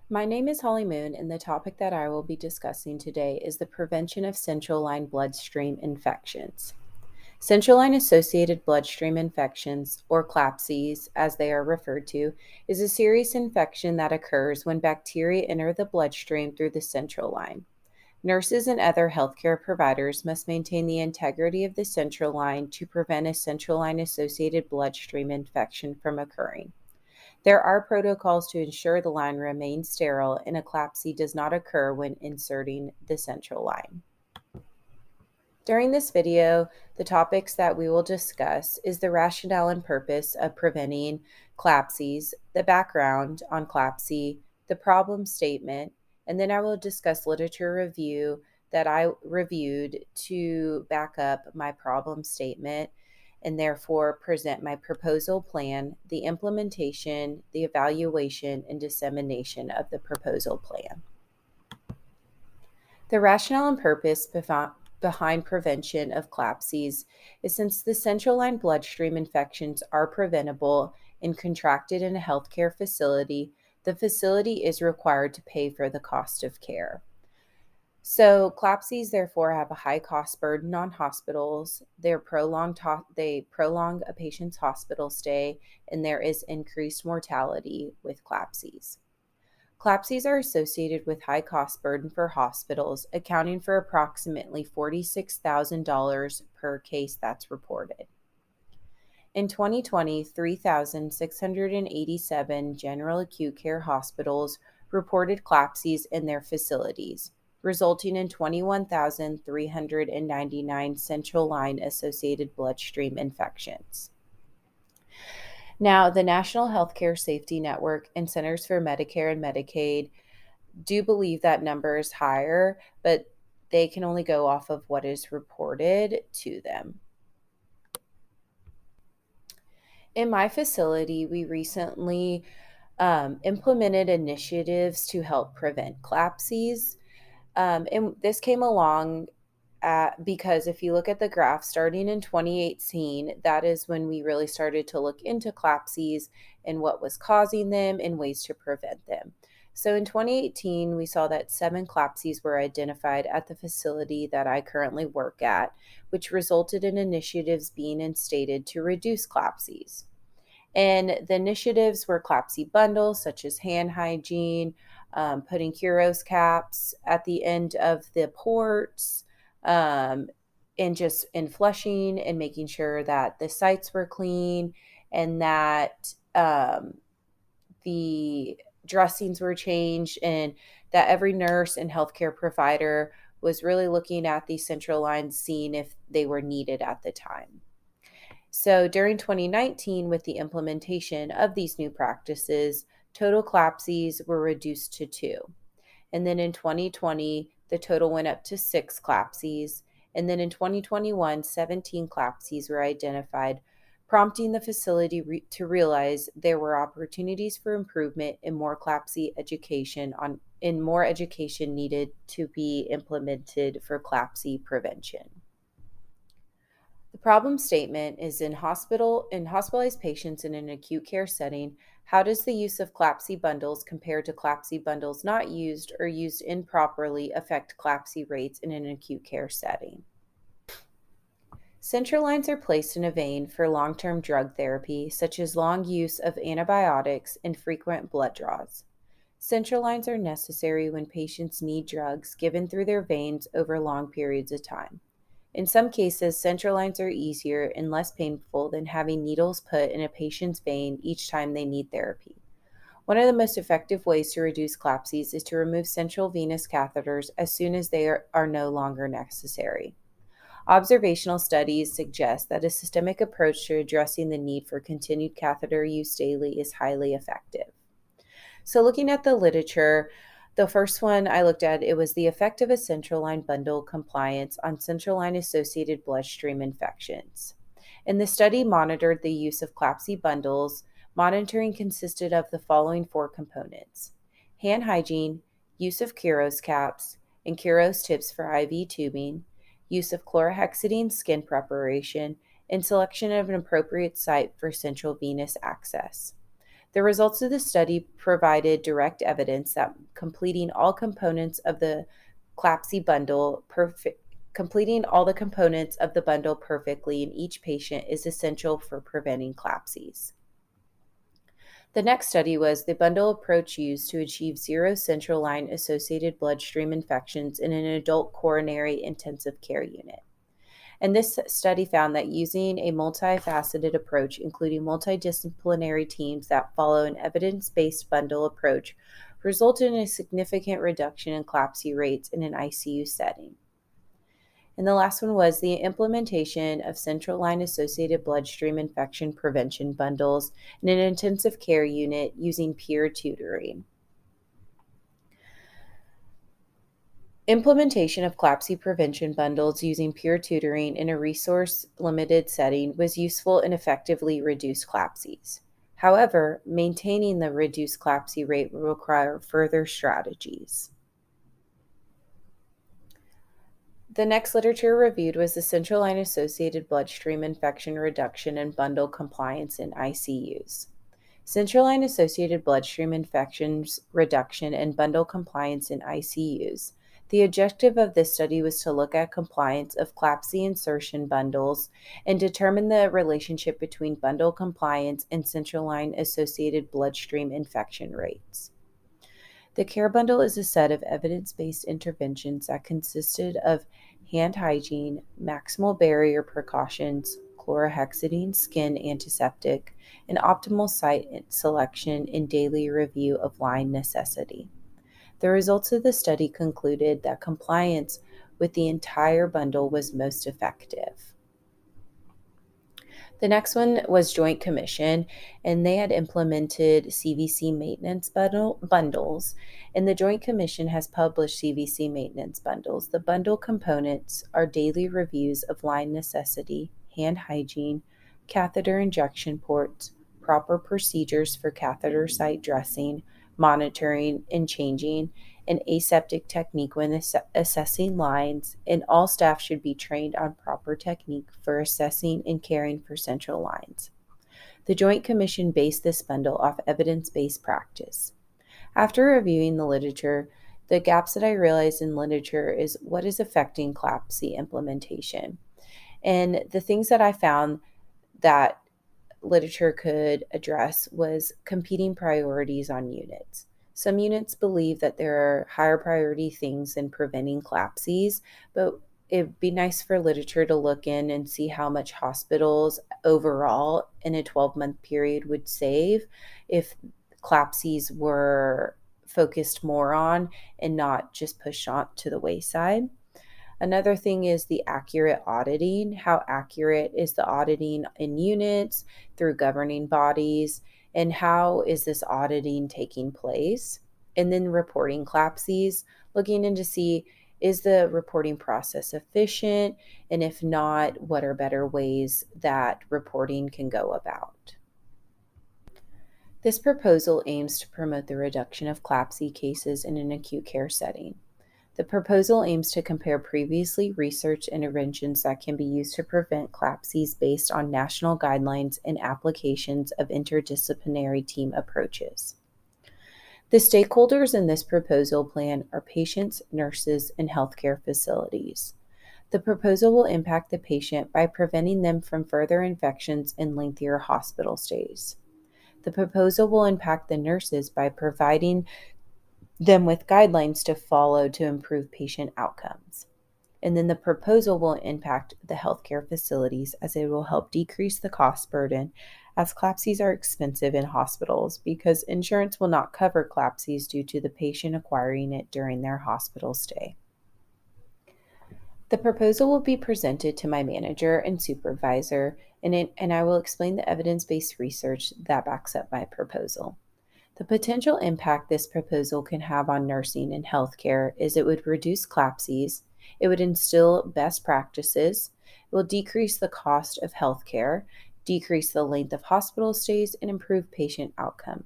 My name is Holly Moon, and the topic that I will be discussing today is the prevention of central line bloodstream infections. Central line associated bloodstream infections, or CLABSIs as they are referred to, is a serious infection that occurs when bacteria enter the bloodstream through the central line. Nurses and other healthcare providers must maintain the integrity of the central line to prevent a central line associated bloodstream infection from occurring. There are protocols to ensure the line remains sterile and eclampsia does not occur when inserting the central line. During this video, the topics that we will discuss is the rationale and purpose of preventing CLABSIs, the background on CLABSI, the problem statement, and then I will discuss literature review that I reviewed to back up my problem statement and therefore present my proposal plan, the implementation, the evaluation, and dissemination of the proposal plan. The rationale and purpose behind prevention of CLABSIs is since the central line bloodstream infections are preventable and contracted in a healthcare facility, the facility is required to pay for the cost of care. So CLABSIs therefore have a high cost burden on hospitals. They prolong a patient's hospital stay, and there is increased mortality with CLABSIs. CLABSIs are associated with high cost burden for hospitals, accounting for approximately $46,000 per case that's reported. In 2020, 3,687 general acute care hospitals reported CLABSIs in their facilities, resulting in 21,399 central line associated bloodstream infections. Now, the National Healthcare Safety Network and Centers for Medicare and Medicaid do believe that number is higher, but they can only go off of what is reported to them. In my facility, we recently implemented initiatives to help prevent CLABSIs. And this came along because if you look at the graph starting in 2018, that is when we really started to look into CLABSIs and what was causing them and ways to prevent them. So in 2018, we saw that 7 CLABSIs were identified at the facility that I currently work at, which resulted in initiatives being instated to reduce CLABSIs. And the initiatives were CLABSI bundles such as hand hygiene, putting Curos caps at the end of the ports, and just in flushing and making sure that the sites were clean and that the dressings were changed and that every nurse and healthcare provider was really looking at these central lines, seeing if they were needed at the time. So during 2019, with the implementation of these new practices, total CLABSIs were reduced to 2. And then in 2020, the total went up to 6 CLABSIs. And then in 2021, 17 CLABSIs were identified, prompting the facility to realize there were opportunities for improvement in more CLABSI education more education needed to be implemented for CLABSI prevention. The problem statement is in hospitalized patients in an acute care setting, how does the use of CLABSI bundles compared to CLABSI bundles not used or used improperly affect CLABSI rates in an acute care setting? Central lines are placed in a vein for long-term drug therapy, such as long use of antibiotics and frequent blood draws. Central lines are necessary when patients need drugs given through their veins over long periods of time. In some cases, central lines are easier and less painful than having needles put in a patient's vein each time they need therapy. One of the most effective ways to reduce CLABSIs is to remove central venous catheters as soon as they are no longer necessary. Observational studies suggest that a systemic approach to addressing the need for continued catheter use daily is highly effective. So looking at the literature, the first one I looked at, it was the effect of a central line bundle compliance on central line associated bloodstream infections. And the study monitored the use of CLABSI bundles. Monitoring consisted of the following 4 components: hand hygiene, use of Curos caps and Curos tips for IV tubing, use of chlorhexidine skin preparation, and selection of an appropriate site for central venous access. The results of the study provided direct evidence that completing all the components of the bundle perfectly in each patient is essential for preventing CLABSIs. The next study was the bundle approach used to achieve zero central line associated bloodstream infections in an adult coronary intensive care unit. And this study found that using a multifaceted approach, including multidisciplinary teams that follow an evidence-based bundle approach, resulted in a significant reduction in CLABSI rates in an ICU setting. And the last one was the implementation of central line associated bloodstream infection prevention bundles in an intensive care unit using peer tutoring. Implementation of CLABSI prevention bundles using peer tutoring in a resource-limited setting was useful and effectively reduced CLABSIs. However, maintaining the reduced CLABSI rate will require further strategies. The next literature reviewed was the central line associated bloodstream infection reduction and bundle compliance in ICUs. Central line associated bloodstream infections reduction and bundle compliance in ICUs. The objective of this study was to look at compliance of CLABSI insertion bundles and determine the relationship between bundle compliance and central line associated bloodstream infection rates. The care bundle is a set of evidence-based interventions that consisted of hand hygiene, maximal barrier precautions, chlorhexidine skin antiseptic, and optimal site selection and daily review of line necessity. The results of the study concluded that compliance with the entire bundle was most effective. The next one was Joint Commission, and they had implemented CVC maintenance bundles, and the Joint Commission has published CVC maintenance bundles. The bundle components are daily reviews of line necessity, hand hygiene, catheter injection ports, proper procedures for catheter site dressing, monitoring and changing, an aseptic technique when assessing lines, and all staff should be trained on proper technique for assessing and caring for central lines. The Joint Commission based this bundle off evidence-based practice. After reviewing the literature, the gaps that I realized in literature is what is affecting CLABSI implementation. And the things that I found that literature could address was competing priorities on units. Some units believe that there are higher priority things than preventing CLABSIs, but it'd be nice for literature to look in and see how much hospitals overall in a 12-month period would save if CLABSIs were focused more on and not just pushed on to the wayside. Another thing is the accurate auditing. How accurate is the auditing in units through governing bodies, and how is this auditing taking place? And then reporting CLABSIs, looking in to see, is the reporting process efficient? And if not, what are better ways that reporting can go about? This proposal aims to promote the reduction of CLABSI cases in an acute care setting. The proposal aims to compare previously researched interventions that can be used to prevent CLABSIs based on national guidelines and applications of interdisciplinary team approaches. The stakeholders in this proposal plan are patients, nurses, and healthcare facilities. The proposal will impact the patient by preventing them from further infections and lengthier hospital stays. The proposal will impact the nurses by providing them with guidelines to follow to improve patient outcomes. And then the proposal will impact the healthcare facilities as it will help decrease the cost burden, as CLABSIs are expensive in hospitals because insurance will not cover CLABSIs due to the patient acquiring it during their hospital stay. The proposal will be presented to my manager and supervisor, and I will explain the evidence-based research that backs up my proposal. The potential impact this proposal can have on nursing and healthcare is it would reduce CLABSIs, it would instill best practices, it will decrease the cost of healthcare, decrease the length of hospital stays, and improve patient outcome.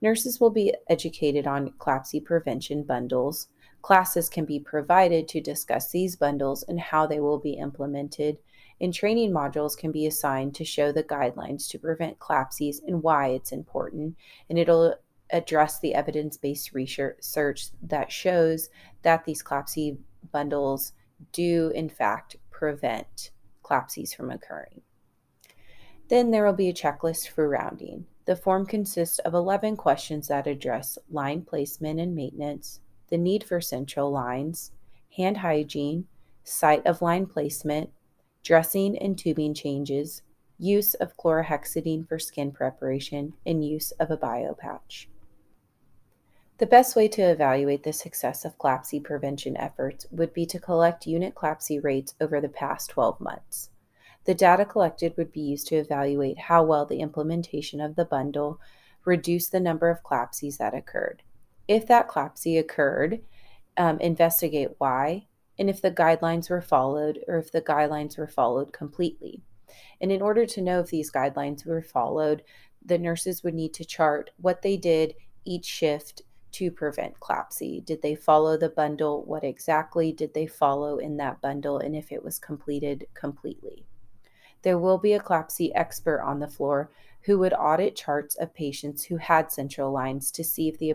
Nurses will be educated on CLABSI prevention bundles. Classes can be provided to discuss these bundles and how they will be implemented, And training modules can be assigned to show the guidelines to prevent CLABSIs and why it's important, and it'll address the evidence-based research that shows that these CLABSI bundles do in fact prevent CLABSIs from occurring. Then there will be a checklist for rounding. The form consists of 11 questions that address line placement and maintenance, the need for central lines, hand hygiene, site of line placement, dressing and tubing changes, use of chlorhexidine for skin preparation, and use of a biopatch. The best way to evaluate the success of CLABSI prevention efforts would be to collect unit CLABSI rates over the past 12 months. The data collected would be used to evaluate how well the implementation of the bundle reduced the number of CLABSIs that occurred. If that CLABSI occurred, investigate why, and if the guidelines were followed or if the guidelines were followed completely. And in order to know if these guidelines were followed, the nurses would need to chart what they did each shift to prevent CLABSI. Did they follow the bundle? What exactly did they follow in that bundle? And if it was completed completely. There will be a CLABSI expert on the floor who would audit charts of patients who had central lines to see if the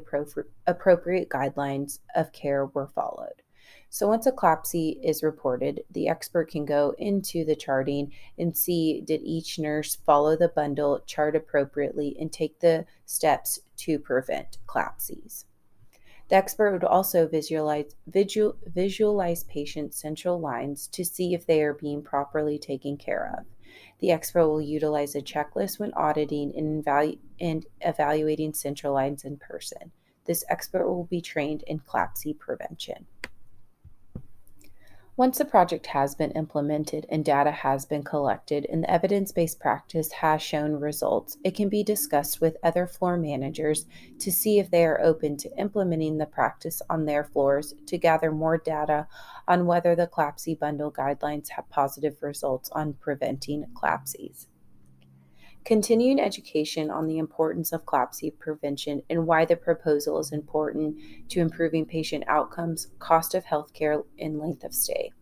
appropriate guidelines of care were followed. So once a CLABSI is reported, the expert can go into the charting and see, did each nurse follow the bundle, chart appropriately, and take the steps to prevent CLABSIs. The expert would also visualize patients' central lines to see if they are being properly taken care of. The expert will utilize a checklist when auditing and evaluating central lines in person. This expert will be trained in CLABSI prevention. Once the project has been implemented and data has been collected and the evidence-based practice has shown results, it can be discussed with other floor managers to see if they are open to implementing the practice on their floors to gather more data on whether the CLABSI bundle guidelines have positive results on preventing CLABSIs. Continuing education on the importance of CLABSI prevention and why the proposal is important to improving patient outcomes, cost of healthcare, and length of stay.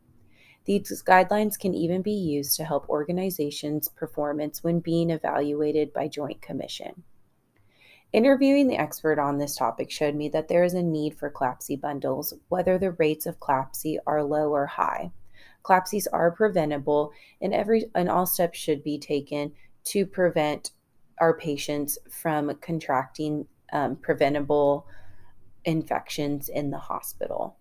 These guidelines can even be used to help organizations' performance when being evaluated by Joint Commission. Interviewing the expert on this topic showed me that there is a need for CLABSI bundles, whether the rates of CLABSI are low or high. CLABSIs are preventable, and all steps should be taken to prevent our patients from contracting preventable infections in the hospital.